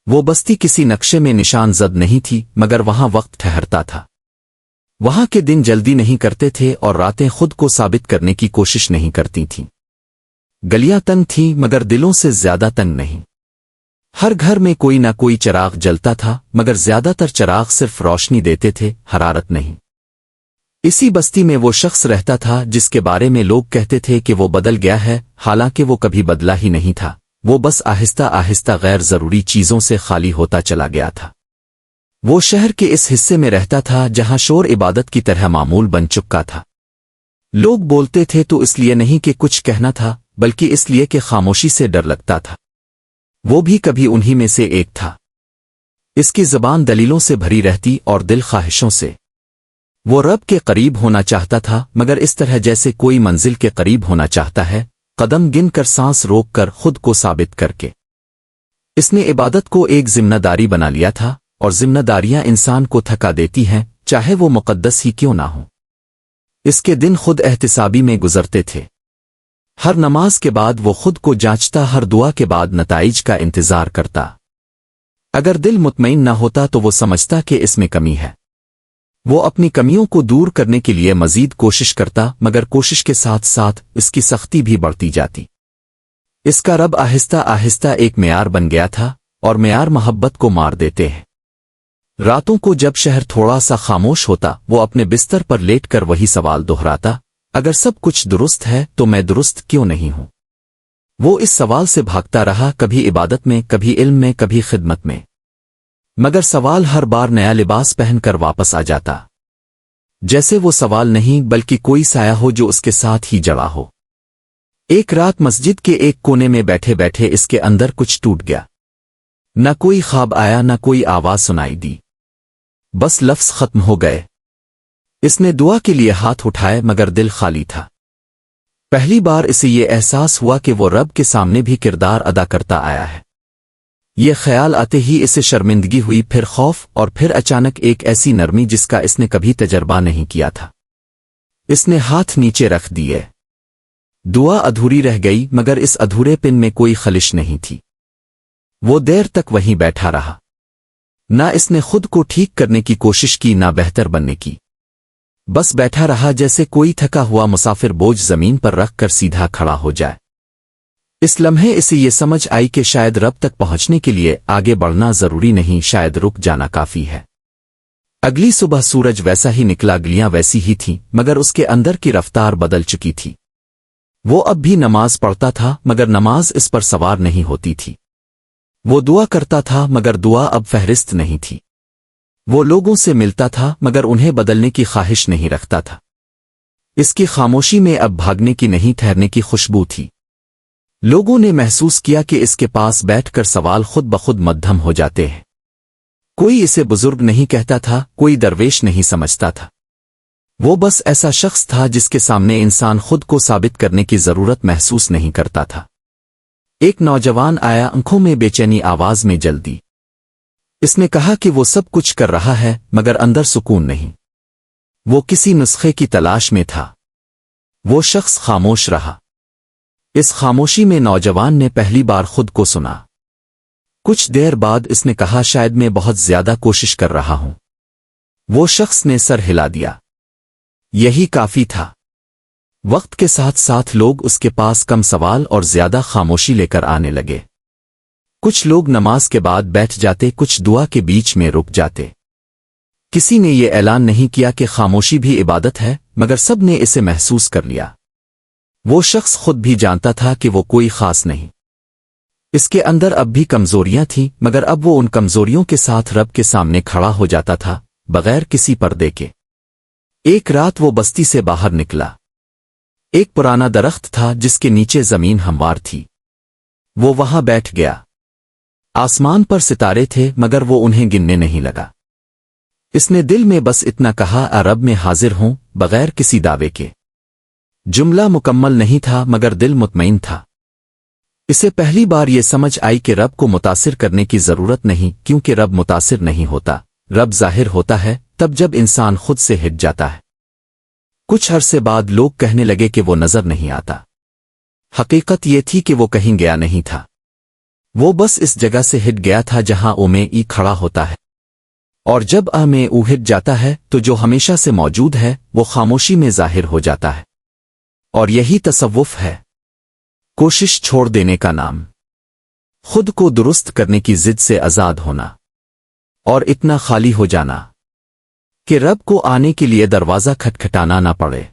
وہ بستی کسی نقشے میں نشان زد نہیں تھی مگر وہاں وقت ٹھہرتا تھا۔ وہاں کے دن جلدی نہیں کرتے تھے اور راتیں خود کو ثابت کرنے کی کوشش نہیں کرتی تھیں۔ گلیاں تنگ تھیں مگر دلوں سے زیادہ تنگ نہیں۔ ہر گھر میں کوئی نہ کوئی چراغ جلتا تھا مگر زیادہ تر چراغ صرف روشنی دیتے تھے، حرارت نہیں۔ اسی بستی میں وہ شخص رہتا تھا جس کے بارے میں لوگ کہتے تھے کہ وہ بدل گیا ہے، حالانکہ وہ کبھی بدلا ہی نہیں تھا، وہ بس آہستہ آہستہ غیر ضروری چیزوں سے خالی ہوتا چلا گیا تھا۔ وہ شہر کے اس حصے میں رہتا تھا جہاں شور عبادت کی طرح معمول بن چکا تھا۔ لوگ بولتے تھے تو اس لیے نہیں کہ کچھ کہنا تھا، بلکہ اس لیے کہ خاموشی سے ڈر لگتا تھا۔ وہ بھی کبھی انہی میں سے ایک تھا۔ اس کی زبان دلیلوں سے بھری رہتی اور دل خواہشوں سے۔ وہ رب کے قریب ہونا چاہتا تھا مگر اس طرح جیسے کوئی منزل کے قریب ہونا چاہتا ہے، قدم گن کر، سانس روک کر، خود کو ثابت کر کے۔ اس نے عبادت کو ایک ذمہ داری بنا لیا تھا، اور ذمہ داریاں انسان کو تھکا دیتی ہیں، چاہے وہ مقدس ہی کیوں نہ ہو۔ اس کے دن خود احتسابی میں گزرتے تھے۔ ہر نماز کے بعد وہ خود کو جانچتا، ہر دعا کے بعد نتائج کا انتظار کرتا۔ اگر دل مطمئن نہ ہوتا تو وہ سمجھتا کہ اس میں کمی ہے۔ وہ اپنی کمیوں کو دور کرنے کے لیے مزید کوشش کرتا، مگر کوشش کے ساتھ ساتھ اس کی سختی بھی بڑھتی جاتی۔ اس کا رب آہستہ آہستہ ایک معیار بن گیا تھا، اور معیار محبت کو مار دیتے ہیں۔ راتوں کو جب شہر تھوڑا سا خاموش ہوتا، وہ اپنے بستر پر لیٹ کر وہی سوال دہراتا، اگر سب کچھ درست ہے تو میں درست کیوں نہیں ہوں؟ وہ اس سوال سے بھاگتا رہا، کبھی عبادت میں، کبھی علم میں، کبھی خدمت میں، مگر سوال ہر بار نیا لباس پہن کر واپس آ جاتا، جیسے وہ سوال نہیں بلکہ کوئی سایہ ہو جو اس کے ساتھ ہی جڑا ہو۔ ایک رات مسجد کے ایک کونے میں بیٹھے بیٹھے اس کے اندر کچھ ٹوٹ گیا۔ نہ کوئی خواب آیا، نہ کوئی آواز سنائی دی، بس لفظ ختم ہو گئے۔ اس نے دعا کے لیے ہاتھ اٹھائے مگر دل خالی تھا۔ پہلی بار اسے یہ احساس ہوا کہ وہ رب کے سامنے بھی کردار ادا کرتا آیا ہے۔ یہ خیال آتے ہی اسے شرمندگی ہوئی، پھر خوف، اور پھر اچانک ایک ایسی نرمی جس کا اس نے کبھی تجربہ نہیں کیا تھا۔ اس نے ہاتھ نیچے رکھ دیے۔ دعا ادھوری رہ گئی مگر اس ادھورے پن میں کوئی خلش نہیں تھی۔ وہ دیر تک وہیں بیٹھا رہا۔ نہ اس نے خود کو ٹھیک کرنے کی کوشش کی، نہ بہتر بننے کی، بس بیٹھا رہا جیسے کوئی تھکا ہوا مسافر بوجھ زمین پر رکھ کر سیدھا کھڑا ہو جائے۔ اس لمحے اسے یہ سمجھ آئی کہ شاید رب تک پہنچنے کے لیے آگے بڑھنا ضروری نہیں، شاید رک جانا کافی ہے۔ اگلی صبح سورج ویسا ہی نکلا، گلیاں ویسی ہی تھیں، مگر اس کے اندر کی رفتار بدل چکی تھی۔ وہ اب بھی نماز پڑھتا تھا مگر نماز اس پر سوار نہیں ہوتی تھی۔ وہ دعا کرتا تھا مگر دعا اب فہرست نہیں تھی۔ وہ لوگوں سے ملتا تھا مگر انہیں بدلنے کی خواہش نہیں رکھتا تھا۔ اس کی خاموشی میں اب بھاگنے کی نہیں، ٹھہرنے کی خوشبو تھی۔ لوگوں نے محسوس کیا کہ اس کے پاس بیٹھ کر سوال خود بخود مدھم ہو جاتے ہیں۔ کوئی اسے بزرگ نہیں کہتا تھا، کوئی درویش نہیں سمجھتا تھا۔ وہ بس ایسا شخص تھا جس کے سامنے انسان خود کو ثابت کرنے کی ضرورت محسوس نہیں کرتا تھا۔ ایک نوجوان آیا، آنکھوں میں بے چینی، آواز میں جلدی۔ اس نے کہا کہ وہ سب کچھ کر رہا ہے مگر اندر سکون نہیں۔ وہ کسی نسخے کی تلاش میں تھا۔ وہ شخص خاموش رہا۔ اس خاموشی میں نوجوان نے پہلی بار خود کو سنا۔ کچھ دیر بعد اس نے کہا، شاید میں بہت زیادہ کوشش کر رہا ہوں۔ وہ شخص نے سر ہلا دیا۔ یہی کافی تھا۔ وقت کے ساتھ ساتھ لوگ اس کے پاس کم سوال اور زیادہ خاموشی لے کر آنے لگے۔ کچھ لوگ نماز کے بعد بیٹھ جاتے، کچھ دعا کے بیچ میں رک جاتے۔ کسی نے یہ اعلان نہیں کیا کہ خاموشی بھی عبادت ہے، مگر سب نے اسے محسوس کر لیا۔ وہ شخص خود بھی جانتا تھا کہ وہ کوئی خاص نہیں۔ اس کے اندر اب بھی کمزوریاں تھیں، مگر اب وہ ان کمزوریوں کے ساتھ رب کے سامنے کھڑا ہو جاتا تھا، بغیر کسی پردے کے۔ ایک رات وہ بستی سے باہر نکلا۔ ایک پرانا درخت تھا جس کے نیچے زمین ہموار تھی۔ وہ وہاں بیٹھ گیا۔ آسمان پر ستارے تھے مگر وہ انہیں گننے نہیں لگا۔ اس نے دل میں بس اتنا کہا، اے رب میں حاضر ہوں، بغیر کسی دعوے کے۔ جملہ مکمل نہیں تھا مگر دل مطمئن تھا۔ اسے پہلی بار یہ سمجھ آئی کہ رب کو متاثر کرنے کی ضرورت نہیں، کیونکہ رب متاثر نہیں ہوتا، رب ظاہر ہوتا ہے تب جب انسان خود سے ہٹ جاتا ہے۔ کچھ عرصے بعد لوگ کہنے لگے کہ وہ نظر نہیں آتا۔ حقیقت یہ تھی کہ وہ کہیں گیا نہیں تھا۔ وہ بس اس جگہ سے ہٹ گیا تھا جہاں او میں ای کھڑا ہوتا ہے، اور جب میں او ہٹ جاتا ہے تو جو ہمیشہ سے موجود ہے وہ خاموشی میں ظاہر ہو جاتا ہے، اور یہی تصوف ہے، کوشش چھوڑ دینے کا نام، خود کو درست کرنے کی ضد سے آزاد ہونا، اور اتنا خالی ہو جانا کہ رب کو آنے کے لیے دروازہ کھٹکھٹانا نہ پڑے۔